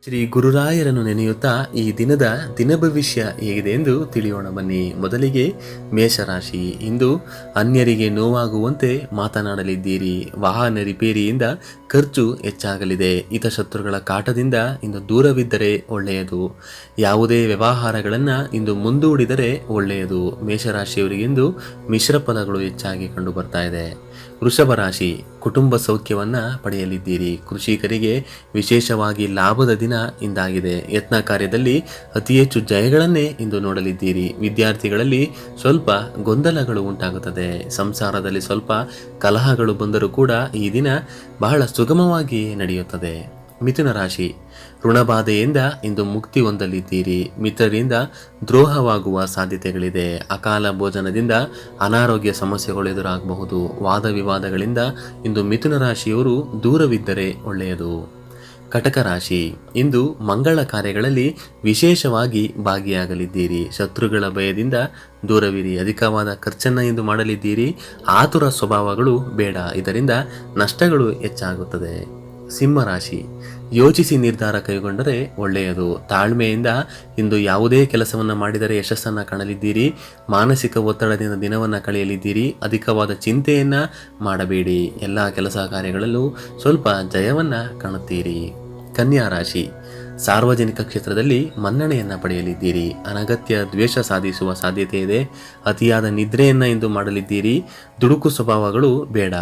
ಶ್ರೀ ಗುರುರಾಯರನ್ನು ನೆನೆಯುತ್ತಾ ಈ ದಿನದ ದಿನಭವಿಷ್ಯ ಹೇಗಿದೆ ಎಂದು ತಿಳಿಯೋಣ ಬನ್ನಿ. ಮೊದಲಿಗೆ ಮೇಷರಾಶಿ. ಇಂದು ಅನ್ಯರಿಗೆ ನೋವಾಗುವಂತೆ ಮಾತನಾಡಲಿದ್ದೀರಿ. ವಾಹನ ರಿಪೇರಿಯಿಂದ ಖರ್ಚು ಹೆಚ್ಚಾಗಲಿದೆ. ಹಿತಶತ್ರುಗಳ ಕಾಟದಿಂದ ಇಂದು ದೂರವಿದ್ದರೆ ಒಳ್ಳೆಯದು. ಯಾವುದೇ ವ್ಯವಹಾರಗಳನ್ನು ಇಂದು ಮುಂದೂಡಿದರೆ ಒಳ್ಳೆಯದು. ಮೇಷರಾಶಿಯವರಿಗೆ ಇಂದು ಮಿಶ್ರ ಫಲಗಳು ಹೆಚ್ಚಾಗಿ ಕಂಡು ಬರ್ತಾ ಇದೆ. ವೃಷಭ ರಾಶಿ. ಕುಟುಂಬ ಸೌಖ್ಯವನ್ನು ಪಡೆಯಲಿದ್ದೀರಿ. ಕೃಷಿಕರಿಗೆ ವಿಶೇಷವಾಗಿ ಲಾಭದ ದಿನ ಇಂದಾಗಿದೆ. ಯತ್ನ ಕಾರ್ಯದಲ್ಲಿ ಅತಿ ಹೆಚ್ಚು ಜಯಗಳನ್ನೇ ಇಂದು ನೋಡಲಿದ್ದೀರಿ. ವಿದ್ಯಾರ್ಥಿಗಳಲ್ಲಿ ಸ್ವಲ್ಪ ಗೊಂದಲಗಳು ಉಂಟಾಗುತ್ತದೆ. ಸಂಸಾರದಲ್ಲಿ ಸ್ವಲ್ಪ ಕಲಹಗಳು ಬಂದರೂ ಕೂಡ ಈ ದಿನ ಬಹಳ ಸುಗಮವಾಗಿ ನಡೆಯುತ್ತದೆ. ಮಿಥುನ ರಾಶಿ. ಋಣಬಾಧೆಯಿಂದ ಇಂದು ಮುಕ್ತಿ ಹೊಂದಲಿದ್ದೀರಿ. ಮಿತ್ರರಿಂದ ದ್ರೋಹವಾಗುವ ಸಾಧ್ಯತೆಗಳಿದೆ. ಅಕಾಲ ಭೋಜನದಿಂದ ಅನಾರೋಗ್ಯ ಸಮಸ್ಯೆಗಳು ಎದುರಾಗಬಹುದು. ವಾದ ವಿವಾದಗಳಿಂದ ಇಂದು ಮಿಥುನ ರಾಶಿಯವರು ದೂರವಿದ್ದರೆ ಒಳ್ಳೆಯದು. ಕಟಕ ರಾಶಿ. ಇಂದು ಮಂಗಳ ಕಾರ್ಯಗಳಲ್ಲಿ ವಿಶೇಷವಾಗಿ ಭಾಗಿಯಾಗಲಿದ್ದೀರಿ. ಶತ್ರುಗಳ ಭಯದಿಂದ ದೂರವಿರಿ. ಅಧಿಕವಾದ ಖರ್ಚನ್ನು ಇಂದು ಮಾಡಲಿದ್ದೀರಿ. ಆತುರ ಸ್ವಭಾವಗಳು ಬೇಡ, ಇದರಿಂದ ನಷ್ಟಗಳು ಹೆಚ್ಚಾಗುತ್ತದೆ. ಸಿಂಹರಾಶಿ. ಯೋಚಿಸಿ ನಿರ್ಧಾರ ಕೈಗೊಂಡರೆ ಒಳ್ಳೆಯದು. ತಾಳ್ಮೆಯಿಂದ ಇಂದು ಯಾವುದೇ ಕೆಲಸವನ್ನು ಮಾಡಿದರೆ ಯಶಸ್ಸನ್ನು ಕಾಣಲಿದ್ದೀರಿ. ಮಾನಸಿಕ ಒತ್ತಡದಿಂದ ದಿನವನ್ನು ಕಳೆಯಲಿದ್ದೀರಿ. ಅಧಿಕವಾದ ಚಿಂತೆಯನ್ನು ಮಾಡಬೇಡಿ. ಎಲ್ಲ ಕೆಲಸ ಕಾರ್ಯಗಳಲ್ಲೂ ಸ್ವಲ್ಪ ಜಯವನ್ನು ಕಾಣುತ್ತೀರಿ. ಕನ್ಯಾ ರಾಶಿ. ಸಾರ್ವಜನಿಕ ಕ್ಷೇತ್ರದಲ್ಲಿ ಮನ್ನಣೆಯನ್ನು ಪಡೆಯಲಿದ್ದೀರಿ. ಅನಗತ್ಯ ದ್ವೇಷ ಸಾಧಿಸುವ ಸಾಧ್ಯತೆ ಇದೆ. ಅತಿಯಾದ ನಿದ್ರೆಯನ್ನು ಇಂದು ಮಾಡಲಿದ್ದೀರಿ. ದುಡುಕು ಸ್ವಭಾವಗಳು ಬೇಡ.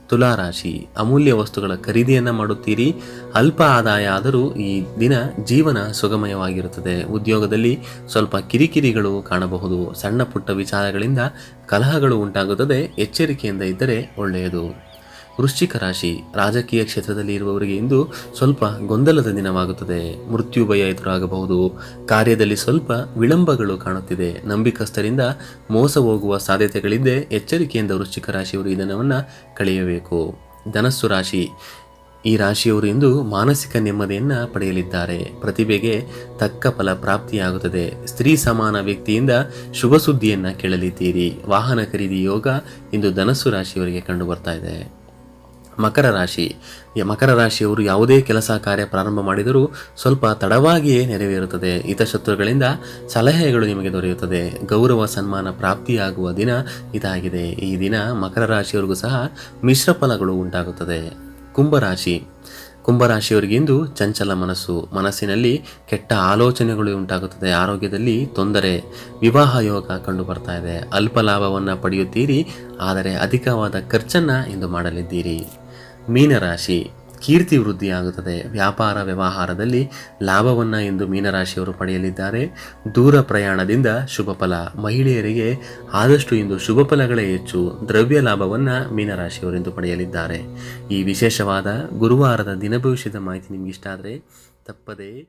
ತುಲಾರಾಶಿ. ಅಮೂಲ್ಯ ವಸ್ತುಗಳ ಖರೀದಿಯನ್ನು ಮಾಡುತ್ತೀರಿ. ಅಲ್ಪ ಆದಾಯ ಆದರೂ ಈ ದಿನ ಜೀವನ ಸುಗಮಯವಾಗಿರುತ್ತದೆ. ಉದ್ಯೋಗದಲ್ಲಿ ಸ್ವಲ್ಪ ಕಿರಿಕಿರಿಗಳು ಕಾಣಬಹುದು. ಸಣ್ಣ ಪುಟ್ಟ ವಿಚಾರಗಳಿಂದ ಕಲಹಗಳು ಉಂಟಾಗುತ್ತದೆ. ಎಚ್ಚರಿಕೆಯಿಂದ ಇದ್ದರೆ ಒಳ್ಳೆಯದು. ವೃಶ್ಚಿಕ ರಾಶಿ. ರಾಜಕೀಯ ಕ್ಷೇತ್ರದಲ್ಲಿ ಇರುವವರಿಗೆ ಇಂದು ಸ್ವಲ್ಪ ಗೊಂದಲದ ದಿನವಾಗುತ್ತದೆ. ಮೃತ್ಯು ಭಯ ಎದುರಾಗಬಹುದು. ಕಾರ್ಯದಲ್ಲಿ ಸ್ವಲ್ಪ ವಿಳಂಬಗಳು ಕಾಣುತ್ತಿದೆ. ನಂಬಿಕಸ್ಥರಿಂದ ಮೋಸ ಹೋಗುವ ಸಾಧ್ಯತೆಗಳಿದ್ದೆ. ಎಚ್ಚರಿಕೆಯಿಂದ ವೃಶ್ಚಿಕ ರಾಶಿಯವರು ಈ ದಿನವನ್ನು ಕಳೆಯಬೇಕು. ಧನಸ್ಸು ರಾಶಿ. ಈ ರಾಶಿಯವರು ಇಂದು ಮಾನಸಿಕ ನೆಮ್ಮದಿಯನ್ನು ಪಡೆಯಲಿದ್ದಾರೆ. ಪ್ರತಿಭೆಗೆ ತಕ್ಕ ಫಲ ಪ್ರಾಪ್ತಿಯಾಗುತ್ತದೆ. ಸ್ತ್ರೀ ಸಮಾನ ವ್ಯಕ್ತಿಯಿಂದ ಶುಭ ಸುದ್ದಿಯನ್ನು ಕೇಳಲಿದ್ದೀರಿ. ವಾಹನ ಖರೀದಿ ಯೋಗ ಇಂದು ಧನಸ್ಸು ರಾಶಿಯವರಿಗೆ ಕಂಡು ಬರ್ತಾ ಇದೆ. ಮಕರ ರಾಶಿ. ಮಕರ ರಾಶಿಯವರು ಯಾವುದೇ ಕೆಲಸ ಕಾರ್ಯ ಪ್ರಾರಂಭ ಮಾಡಿದರೂ ಸ್ವಲ್ಪ ತಡವಾಗಿಯೇ ನೆರವೇರುತ್ತದೆ. ಹಿತಶತ್ರುಗಳಿಂದ ಸಲಹೆಗಳು ನಿಮಗೆ ದೊರೆಯುತ್ತದೆ. ಗೌರವ ಸನ್ಮಾನ ಪ್ರಾಪ್ತಿಯಾಗುವ ದಿನ ಇದಾಗಿದೆ. ಈ ದಿನ ಮಕರ ರಾಶಿಯವರಿಗೂ ಸಹ ಮಿಶ್ರ ಫಲಗಳು ಉಂಟಾಗುತ್ತದೆ. ಕುಂಭರಾಶಿ. ಕುಂಭರಾಶಿಯವರಿಗಿಂದು ಚಂಚಲ ಮನಸ್ಸಿನಲ್ಲಿ ಕೆಟ್ಟ ಆಲೋಚನೆಗಳು ಉಂಟಾಗುತ್ತದೆ. ಆರೋಗ್ಯದಲ್ಲಿ ತೊಂದರೆ. ವಿವಾಹ ಯೋಗ ಕಂಡು ಬರ್ತಾ ಇದೆ. ಅಲ್ಪ ಲಾಭವನ್ನು ಪಡೆಯುತ್ತೀರಿ, ಆದರೆ ಅಧಿಕವಾದ ಖರ್ಚನ್ನು ಇಂದು ಮಾಡಲಿದ್ದೀರಿ. ಮೀನರಾಶಿ. ಕೀರ್ತಿ ವೃದ್ಧಿಯಾಗುತ್ತದೆ. ವ್ಯಾಪಾರ ವ್ಯವಹಾರದಲ್ಲಿ ಲಾಭವನ್ನು ಇಂದು ಮೀನರಾಶಿಯವರು ಪಡೆಯಲಿದ್ದಾರೆ. ದೂರ ಪ್ರಯಾಣದಿಂದ ಶುಭ ಫಲ. ಮಹಿಳೆಯರಿಗೆ ಆದಷ್ಟು ಇಂದು ಶುಭ ಫಲಗಳೇ ಹೆಚ್ಚು. ದ್ರವ್ಯ ಲಾಭವನ್ನು ಮೀನರಾಶಿಯವರು ಇಂದು ಪಡೆಯಲಿದ್ದಾರೆ. ಈ ವಿಶೇಷವಾದ ಗುರುವಾರದ ದಿನಭವಿಷ್ಯದ ಮಾಹಿತಿ ನಿಮ್ಗೆ ಇಷ್ಟ ಆದರೆ ತಪ್ಪದೇ